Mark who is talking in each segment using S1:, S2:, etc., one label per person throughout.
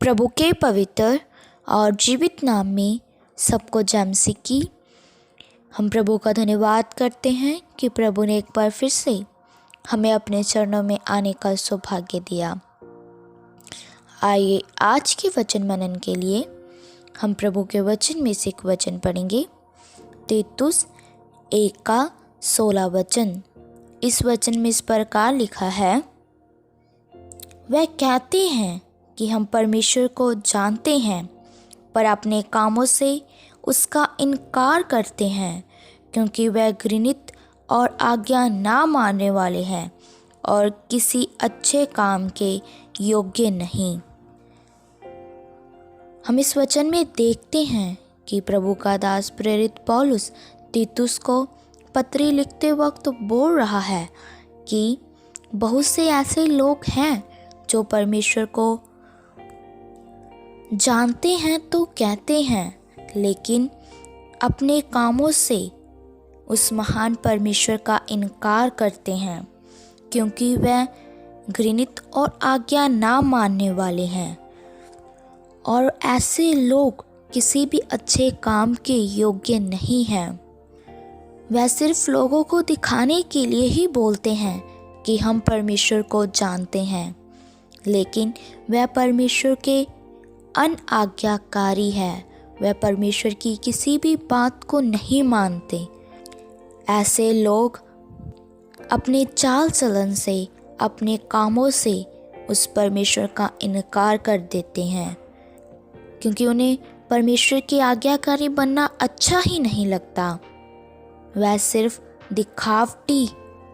S1: प्रभु के पवित्र और जीवित नाम में सबको जय मसीह की। हम प्रभु का धन्यवाद करते हैं कि प्रभु ने एक बार फिर से हमें अपने चरणों में आने का सौभाग्य दिया। आइए आज के वचन मनन के लिए हम प्रभु के वचन में से एक वचन पढ़ेंगे। तीतुस 1:16 वचन। इस वचन में इस प्रकार लिखा है, वह कहते हैं कि हम परमेश्वर को जानते हैं, पर अपने कामों से उसका इनकार करते हैं, क्योंकि वह घृणित और आज्ञा ना मानने वाले हैं और किसी अच्छे काम के योग्य नहीं। हम इस वचन में देखते हैं कि प्रभु का दास प्रेरित पौलुस तीतुस को पत्री लिखते वक्त बोल रहा है कि बहुत से ऐसे लोग हैं जो परमेश्वर को जानते हैं तो कहते हैं, लेकिन अपने कामों से उस महान परमेश्वर का इनकार करते हैं, क्योंकि वह घृणित और आज्ञा ना मानने वाले हैं और ऐसे लोग किसी भी अच्छे काम के योग्य नहीं हैं। वह सिर्फ लोगों को दिखाने के लिए ही बोलते हैं कि हम परमेश्वर को जानते हैं, लेकिन वह परमेश्वर के अनाज्ञाकारी है। वह परमेश्वर की किसी भी बात को नहीं मानते। ऐसे लोग अपने चाल चलन से, अपने कामों से उस परमेश्वर का इनकार कर देते हैं, क्योंकि उन्हें परमेश्वर की आज्ञाकारी बनना अच्छा ही नहीं लगता। वह सिर्फ दिखावटी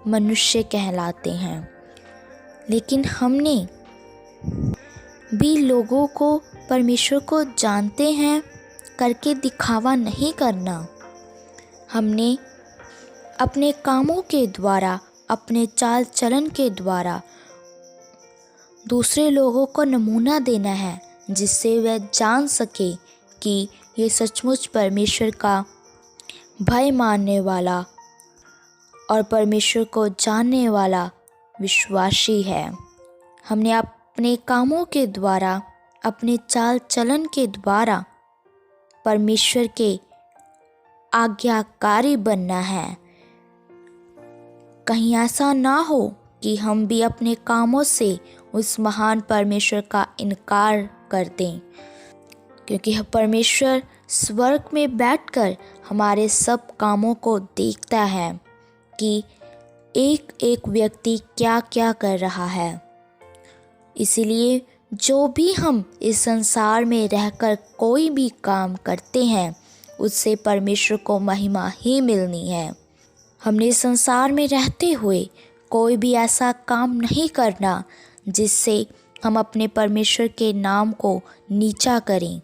S1: मनुष्य कहलाते हैं। लेकिन हमने भी लोगों को परमेश्वर को जानते हैं करके दिखावा नहीं करना। हमने अपने कामों के द्वारा, अपने चाल चलन के द्वारा दूसरे लोगों को नमूना देना है, जिससे वह जान सके कि ये सचमुच परमेश्वर का भय मानने वाला और परमेश्वर को जानने वाला विश्वासी है। हमने अपने कामों के द्वारा, अपने चाल चलन के द्वारा परमेश्वर के आज्ञाकारी बनना है। कहीं ऐसा ना हो कि हम भी अपने कामों से उस महान परमेश्वर का इनकार कर दें, क्योंकि परमेश्वर स्वर्ग में बैठकर हमारे सब कामों को देखता है कि एक एक व्यक्ति क्या क्या कर रहा है। इसलिए जो भी हम इस संसार में रहकर कोई भी काम करते हैं, उससे परमेश्वर को महिमा ही मिलनी है। हमने संसार में रहते हुए कोई भी ऐसा काम नहीं करना जिससे हम अपने परमेश्वर के नाम को नीचा करें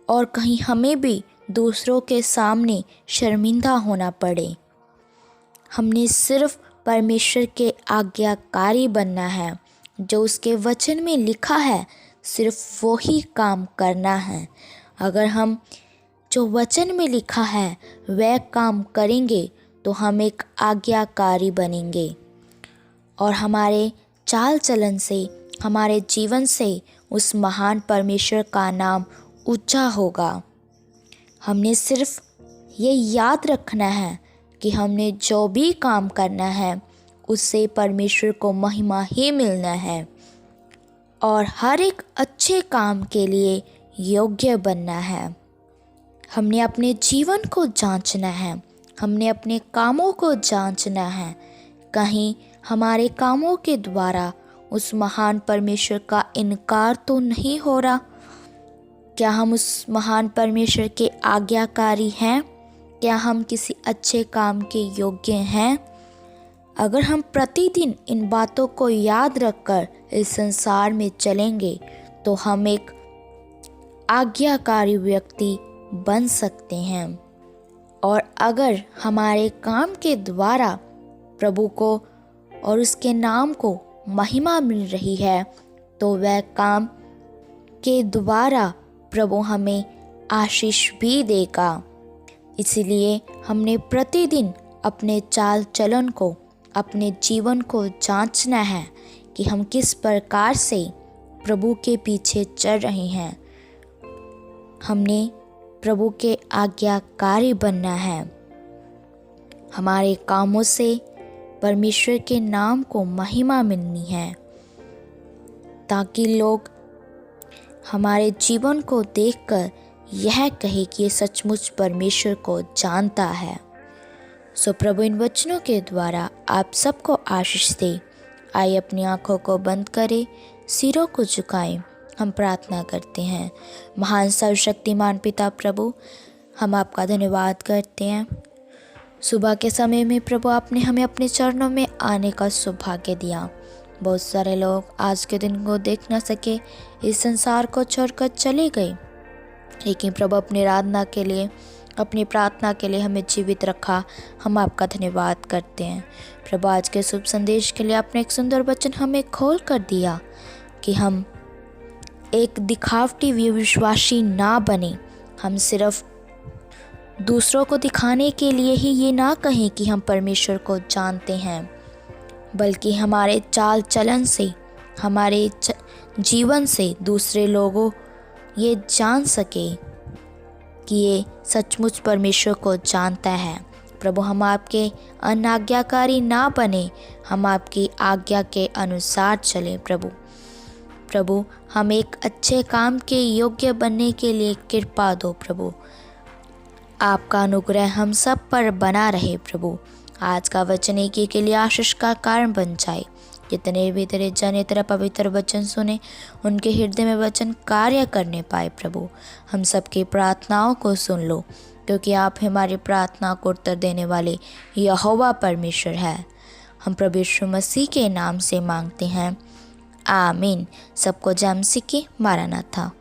S1: और कहीं हमें भी दूसरों के सामने शर्मिंदा होना पड़े। हमने सिर्फ परमेश्वर के आज्ञाकारी बनना है। जो उसके वचन में लिखा है, सिर्फ वो ही काम करना है। अगर हम जो वचन में लिखा है वह काम करेंगे तो हम एक आज्ञाकारी बनेंगे और हमारे चाल चलन से, हमारे जीवन से उस महान परमेश्वर का नाम ऊंचा होगा। हमने सिर्फ ये याद रखना है कि हमने जो भी काम करना है उससे परमेश्वर को महिमा ही मिलना है और हर एक अच्छे काम के लिए योग्य बनना है। हमने अपने जीवन को जांचना है, हमने अपने कामों को जांचना है। कहीं हमारे कामों के द्वारा उस महान परमेश्वर का इनकार तो नहीं हो रहा? क्या हम उस महान परमेश्वर के आज्ञाकारी हैं? क्या हम किसी अच्छे काम के योग्य हैं? अगर हम प्रतिदिन इन बातों को याद रखकर इस संसार में चलेंगे तो हम एक आज्ञाकारी व्यक्ति बन सकते हैं। और अगर हमारे काम के द्वारा प्रभु को और उसके नाम को महिमा मिल रही है, तो वह काम के द्वारा प्रभु हमें आशीष भी देगा। इसलिए हमने प्रतिदिन अपने चाल चलन को, अपने जीवन को जांचना है कि हम किस प्रकार से प्रभु के पीछे चल रहे हैं। हमने प्रभु के आज्ञाकारी बनना है। हमारे कामों से परमेश्वर के नाम को महिमा मिलनी है, ताकि लोग हमारे जीवन को देखकर यह कहे कि ये सचमुच परमेश्वर को जानता है। सो प्रभु इन वचनों के द्वारा आप सबको आशीष दे। आइए अपनी आंखों को बंद करें, सिरों को झुकाएं, हम प्रार्थना करते हैं। महान सर्वशक्तिमान पिता प्रभु, हम आपका धन्यवाद करते हैं। सुबह के समय में प्रभु आपने हमें अपने चरणों में आने का सौभाग्य दिया। बहुत सारे लोग आज के दिन को देख न सके, इस संसार को छोड़कर चले गए, लेकिन प्रभु अपनी आराधना के लिए, अपनी प्रार्थना के लिए हमें जीवित रखा। हम आपका धन्यवाद करते हैं। प्रभु आज के शुभ संदेश के लिए आपने एक सुंदर वचन हमें खोल कर दिया कि हम एक दिखावटी विश्वासी ना बने। हम सिर्फ दूसरों को दिखाने के लिए ही ये ना कहें कि हम परमेश्वर को जानते हैं, बल्कि हमारे चाल चलन से, हमारे जीवन से दूसरे लोगों ये जान सके कि ये सचमुच परमेश्वर को जानता है। प्रभु हम आपके अनाज्ञाकारी ना बने, हम आपकी आज्ञा के अनुसार चलें। प्रभु हम एक अच्छे काम के योग्य बनने के लिए कृपा दो। प्रभु आपका अनुग्रह हम सब पर बना रहे। प्रभु आज का वचन एक के लिए आशीष का कारण बन जाए। जितने भी तेरे जन तेरा पवित्र वचन सुने, उनके हृदय में वचन कार्य करने पाए। प्रभु हम सबकी प्रार्थनाओं को सुन लो, क्योंकि आप हमारी प्रार्थना को उत्तर देने वाले यहोवा परमेश्वर है। हम प्रभु यीशु मसीह के नाम से मांगते हैं, आमीन। सबको जय मसीह की। मारानाथा।